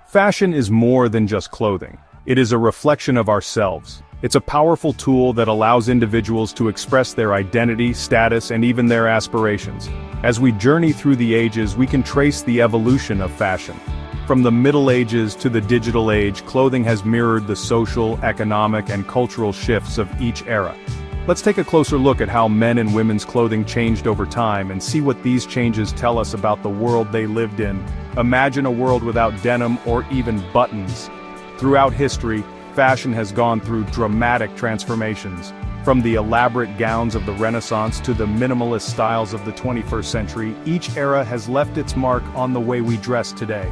Fashion is more than just clothing. It is a reflection of ourselves. It's a powerful tool that allows individuals to express their identity, status, and even their aspirations. As we journey through the ages, we can trace the evolution of fashion. From the Middle Ages to the digital age, clothing has mirrored the social, economic, and cultural shifts of each era. Let's take a closer look at how men and women's clothing changed over time and see what these changes tell us about the world they lived in. Imagine a world without denim or even buttons. Throughout history, fashion has gone through dramatic transformations. From the elaborate gowns of the Renaissance to the minimalist styles of the 21st century, each era has left its mark on the way we dress today.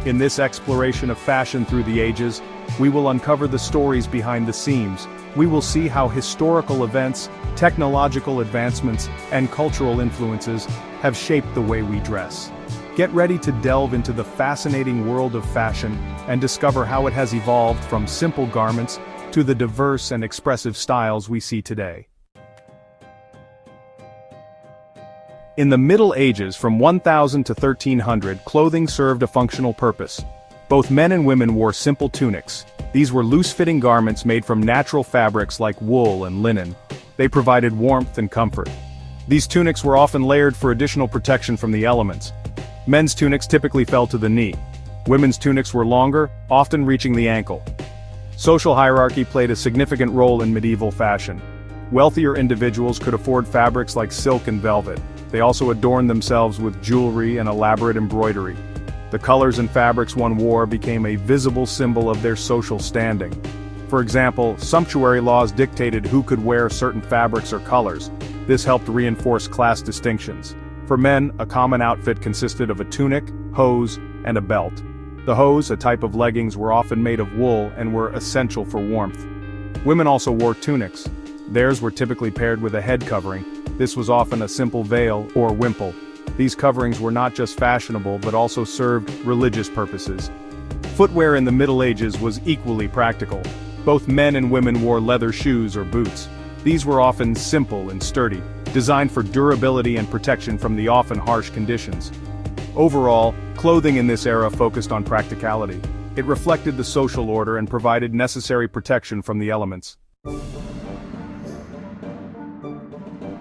In this exploration of fashion through the ages, we will uncover the stories behind the scenes. We will see how historical events, technological advancements, and cultural influences have shaped the way we dress. Get ready to delve into the fascinating world of fashion and discover how it has evolved from simple garments to the diverse and expressive styles we see today. In the Middle Ages, from 1000 to 1300, clothing served a functional purpose. Both men and women wore simple tunics. These were loose-fitting garments made from natural fabrics like wool and linen. They provided warmth and comfort. These tunics were often layered for additional protection from the elements. Men's tunics typically fell to the knee. Women's tunics were longer, often reaching the ankle. Social hierarchy played a significant role in medieval fashion. Wealthier individuals could afford fabrics like silk and velvet. They also adorned themselves with jewelry and elaborate embroidery. The colors and fabrics one wore became a visible symbol of their social standing. For example, sumptuary laws dictated who could wear certain fabrics or colors. This helped reinforce class distinctions. For men, a common outfit consisted of a tunic, hose, and a belt. The hose, a type of leggings, were often made of wool and were essential for warmth. Women also wore tunics. Theirs were typically paired with a head covering. This was often a simple veil or wimple. These coverings were not just fashionable but also served religious purposes. Footwear in the Middle Ages was equally practical. Both men and women wore leather shoes or boots. These were often simple and sturdy, designed for durability and protection from the often harsh conditions. Overall, clothing in this era focused on practicality. It reflected the social order and provided necessary protection from the elements.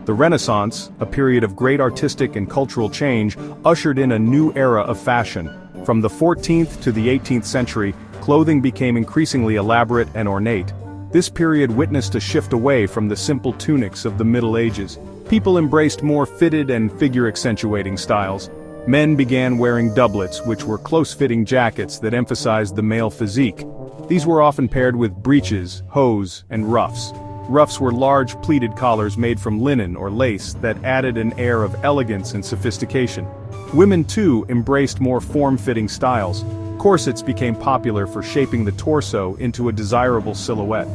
The Renaissance, a period of great artistic and cultural change, ushered in a new era of fashion. From the 14th to the 18th century, clothing became increasingly elaborate and ornate. This period witnessed a shift away from the simple tunics of the Middle Ages. People embraced more fitted and figure-accentuating styles. Men began wearing doublets, which were close-fitting jackets that emphasized the male physique. These were often paired with breeches, hose, and ruffs. Ruffs were large pleated collars made from linen or lace that added an air of elegance and sophistication. Women, too, embraced more form-fitting styles. Corsets became popular for shaping the torso into a desirable silhouette.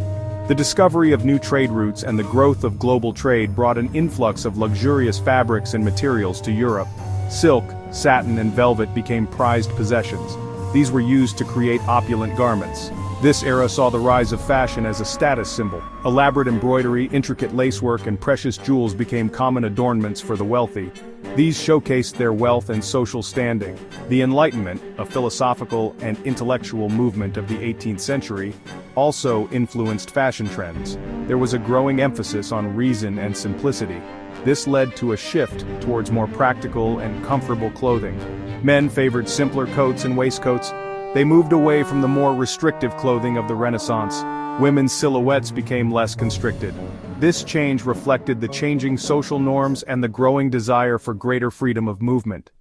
The discovery of new trade routes and the growth of global trade brought an influx of luxurious fabrics and materials to Europe. Silk, satin, and velvet became prized possessions. These were used to create opulent garments. This era saw the rise of fashion as a status symbol. Elaborate embroidery, intricate lacework, and precious jewels became common adornments for the wealthy. These showcased their wealth and social standing. The Enlightenment, a philosophical and intellectual movement of the 18th century, also influenced fashion trends. There was a growing emphasis on reason and simplicity. This led to a shift towards more practical and comfortable clothing. Men favored simpler coats and waistcoats. They moved away from the more restrictive clothing of the Renaissance. Women's silhouettes became less constricted. This change reflected the changing social norms and the growing desire for greater freedom of movement.